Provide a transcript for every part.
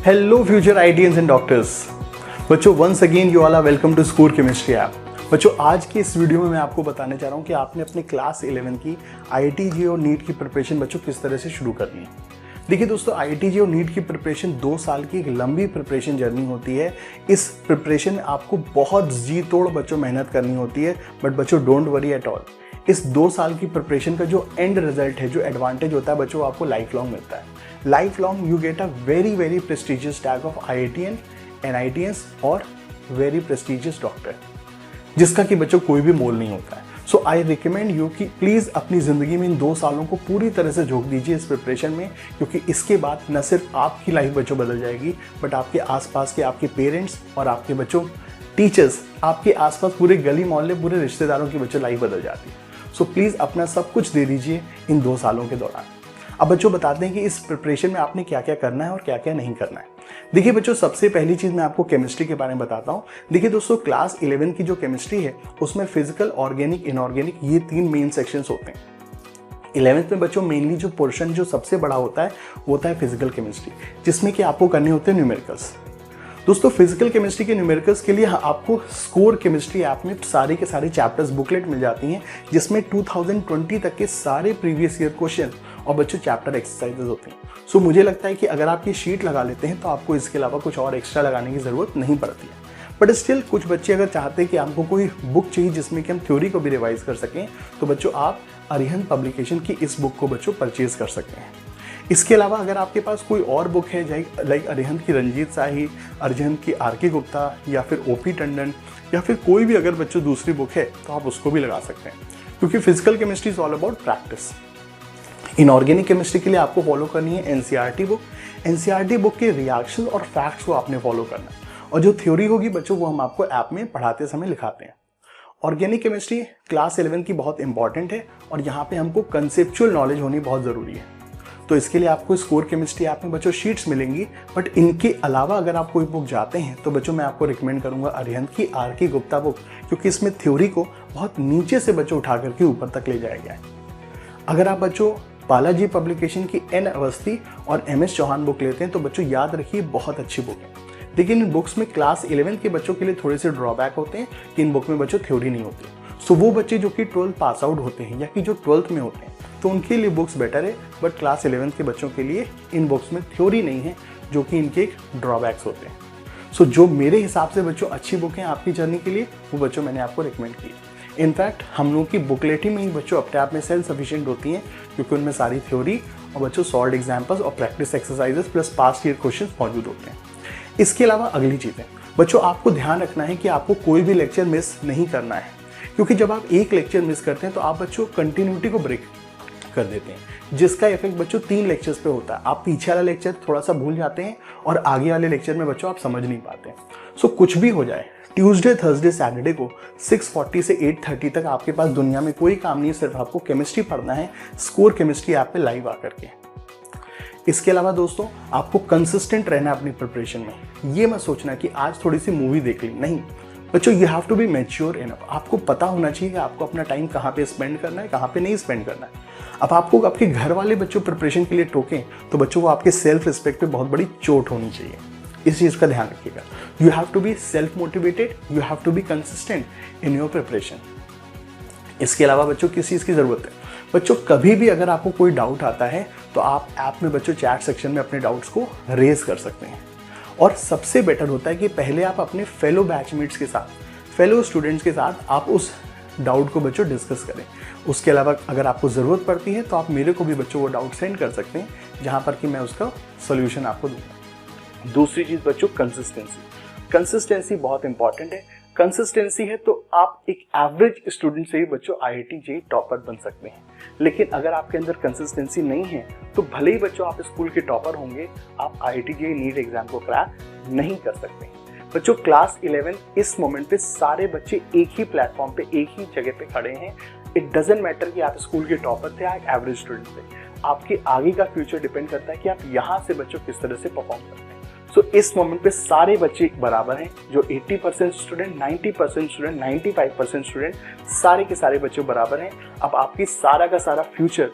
Hello future IITians and doctors. बच्चों once again you all are welcome to Score chemistry app. बच्चों आज की इस वीडियो में मैं आपको बताने जा रहा हूँ कि आपने अपने क्लास 11 की आईआईटी और नीट की प्रिपरेशन बच्चों किस तरह से शुरू करनी है। देखिए दोस्तों, आईआईटी और नीट की प्रिपरेशन 2 साल की एक लंबी प्रिपरेशन जर्नी होती है। इस प्रिपरेशन में आपको बहुत जी तोड़ बच्चों मेहनत करनी होती है, बट बच्चों डोंट वरी एट ऑल। इस 2 साल की प्रिपरेशन का जो एंड रिजल्ट है, जो एडवांटेज होता है बच्चों, आपको लाइफ लॉन्ग मिलता है। Life long you get a very prestigious tag of IITian, NITians और वेरी प्रेस्टिजियस डॉक्टर, जिसका कि बच्चों कोई भी मोल नहीं होता है। सो आई रिकमेंड यू कि प्लीज़ अपनी ज़िंदगी में इन 2 सालों को पूरी तरह से झोंक दीजिए इस प्रिपरेशन में, क्योंकि इसके बाद न सिर्फ आपकी लाइफ बच्चों बदल जाएगी, बट आपके आसपास के आपके पेरेंट्स और आपके बच्चों टीचर्स, आपके आसपास पूरे गली मोहल्ले, पूरे रिश्तेदारों की बच्चों लाइफ बदल जाती है। सो प्लीज़ अपना सब कुछ दे दीजिए इन 2 सालों के दौरान। अब बच्चों बताते हैं कि इस प्रिपरेशन में आपने क्या क्या करना है और क्या क्या नहीं करना है। देखिए बच्चों, सबसे पहली चीज़ मैं आपको केमिस्ट्री के बारे में बताता हूँ। देखिए दोस्तों, क्लास 11 की जो केमिस्ट्री है उसमें फिजिकल, ऑर्गेनिक, इनऑर्गेनिक, ये 3 मेन सेक्शंस होते हैं। 11th में बच्चों मेनली जो पोर्शन जो सबसे बड़ा होता है वो होता है फिजिकल केमिस्ट्री, जिसमें कि आपको करने होते हैं न्यूमेरिकल्स। दोस्तों फिजिकल केमिस्ट्री के न्यूमेरिकल्स के लिए आपको स्कोर केमिस्ट्री ऐप में सारे के सारे चैप्टर्स बुकलेट मिल जाती हैं, जिसमें 2020 तक के सारे प्रीवियस ईयर क्वेश्चन और बच्चों चैप्टर एक्सरसाइजेज होते हैं। सो मुझे लगता है कि अगर आप ये शीट लगा लेते हैं तो आपको इसके अलावा कुछ और एक्स्ट्रा लगाने की ज़रूरत नहीं पड़ती है। बट स्टिल कुछ बच्चे अगर चाहते हैं कि आपको कोई बुक चाहिए जिसमें कि हम थ्योरी को भी रिवाइज कर सकें, तो बच्चों आप अरिहंत पब्लिकेशन की इस बुक को बच्चों परचेज कर सकते हैं। इसके अलावा अगर आपके पास कोई और बुक है लाइक अरिहंत की रंजीत शाही, अरिहंत की RK गुप्ता या फिर OP टंडन या फिर कोई भी अगर बच्चों दूसरी बुक है, तो आप उसको भी लगा सकते हैं, क्योंकि physical chemistry is all about practice. Inorganic chemistry के लिए आपको फॉलो करनी है NCERT बुक। NCERT बुक के रिएक्शन और फैक्ट्स को आपने फॉलो करना है, और जो थ्योरी होगी बच्चों वो हम आपको ऐप में पढ़ाते समय लिखाते हैं। ऑर्गेनिक केमिस्ट्री क्लास 11 की बहुत इंपॉर्टेंट है, और यहाँ पे हमको कंसेप्चुअल नॉलेज होनी बहुत ज़रूरी है। तो इसके लिए आपको स्कोर केमिस्ट्री ऐप में बच्चों शीट्स मिलेंगी, बट इनके अलावा अगर आप कोई बुक जाते हैं तो बच्चों मैं आपको रिकमेंड करूंगा अरिहंत की RK गुप्ता बुक, क्योंकि इसमें थ्योरी को बहुत नीचे से बच्चों उठा करके ऊपर तक ले जाया गया है। अगर आप बच्चों बालाजी पब्लिकेशन की N अवस्थी और MS चौहान बुक लेते हैं तो बच्चों याद रखिए बहुत अच्छी बुक है, लेकिन इन बुक्स में क्लास 11 के बच्चों के लिए थोड़े से ड्रॉबैक होते हैं कि इन बुक में बच्चों थ्योरी नहीं होती। सो वो बच्चे जो कि 12th पास आउट होते हैं या कि जो 12th में होते हैं तो उनके लिए बुक्स बेटर है, बट क्लास 11 के बच्चों के लिए इन बुक्स में थ्योरी नहीं है, जो कि इनके एक ड्रॉबैक्स होते हैं। सो जो मेरे हिसाब से बच्चों अच्छी बुक हैं आपकी जर्नी के लिए, वो बच्चों मैंने आपको रिकमेंड की। इनफैक्ट हम लोग की बुकलेट ही में ही बच्चों अपने आप में सेल्फ सफिशिएंट होती हैं, क्योंकि उनमें सारी थ्योरी और बच्चों सॉल्व एग्जाम्पल्स और practice exercises plus past year question मौजूद होते हैं। इसके अलावा अगली चीज़ें बच्चों आपको ध्यान रखना है कि आपको कोई भी लेक्चर मिस नहीं करना है, क्योंकि जब आप एक लेक्चर मिस करते हैं तो आप बच्चों कंटिन्यूटी को ब्रेक कर देते हैं, जिसका इफेक्ट बच्चों 3 लेक्चर्स पे होता है। आप पीछे वाला लेक्चर थोड़ा सा भूल जाते हैं और आगे वाले लेक्चर में बच्चों आप समझ नहीं पाते हैं। सो कुछ भी हो जाए, ट्यूसडे, थर्सडे, सैटरडे को 6:40 से 8:30 तक आपके पास दुनिया में कोई काम नहीं है, सिर्फ आपको केमिस्ट्री पढ़ना है स्कोर केमिस्ट्री ऐप पे लाइव आकर के। इसके अलावा दोस्तों आपको कंसिस्टेंट रहना है अपनी प्रिपरेशन में। ये मत सोचना कि आज थोड़ी सी मूवी देख ली, नहीं बच्चों, you have to be mature enough. आपको पता होना चाहिए कि आपको अपना टाइम कहाँ पे स्पेंड करना है, कहाँ पे नहीं स्पेंड करना है। अब आपको आपके घर वाले बच्चों प्रिपरेशन के लिए टोकें तो बच्चों को आपके सेल्फ रिस्पेक्ट पे बहुत बड़ी चोट होनी चाहिए। इस चीज़ का ध्यान रखिएगा। You have to be self motivated, you have to be consistent in your preparation. इसके अलावा बच्चों किस चीज़ की ज़रूरत है, बच्चों कभी भी अगर आपको कोई डाउट आता है तो आप ऐप में बच्चों चैट सेक्शन में अपने डाउट्स को रेज कर सकते हैं। और सबसे बेटर होता है कि पहले आप अपने फेलो बैचमेट्स के साथ, फेलो स्टूडेंट्स के साथ आप उस डाउट को बच्चों डिस्कस करें। उसके अलावा अगर आपको ज़रूरत पड़ती है तो आप मेरे को भी बच्चों वो डाउट सेंड कर सकते हैं, जहाँ पर कि मैं उसका सोल्यूशन आपको दूंगा। दूसरी चीज़ बच्चों कंसिस्टेंसी बहुत इंपॉर्टेंट है। कंसिस्टेंसी है तो आप एक एवरेज स्टूडेंट से ही बच्चों IIT JEE टॉपर बन सकते हैं, लेकिन अगर आपके अंदर कंसिस्टेंसी नहीं है तो भले ही बच्चों आप स्कूल के टॉपर होंगे, आप IIT JEE नीट एग्जाम को क्रैक नहीं कर सकते। बच्चों क्लास 11 इस मोमेंट पे सारे बच्चे एक ही प्लेटफॉर्म पे, एक ही जगह पे खड़े हैं। इट डजेंट मैटर कि आप स्कूल के टॉपर थे या एवरेज स्टूडेंट थे, आपके आगे का फ्यूचर डिपेंड करता है कि आप यहाँ से बच्चों किस तरह से परफॉर्म करते हैं। सो इस मोमेंट पे सारे बच्चे बराबर हैं, जो 80% स्टूडेंट, 90% स्टूडेंट, 95% स्टूडेंट, सारे के सारे बच्चे बराबर हैं। अब आपकी सारा का सारा फ्यूचर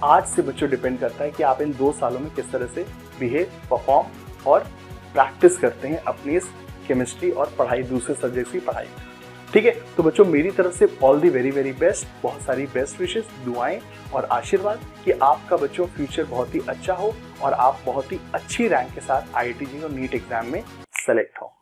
आज से बच्चों डिपेंड करता है कि आप इन 2 सालों में किस तरह से बिहेव, परफॉर्म और प्रैक्टिस करते हैं अपनी इस केमिस्ट्री और पढ़ाई, दूसरे सब्जेक्ट की पढ़ाई। ठीक है, तो बच्चों मेरी तरफ से all the very very best, बहुत सारी बेस्ट विशेस, दुआएं और आशीर्वाद कि आपका बच्चों फ्यूचर बहुत ही अच्छा हो और आप बहुत ही अच्छी रैंक के साथ IIT JEE और नीट एग्जाम में सेलेक्ट हो।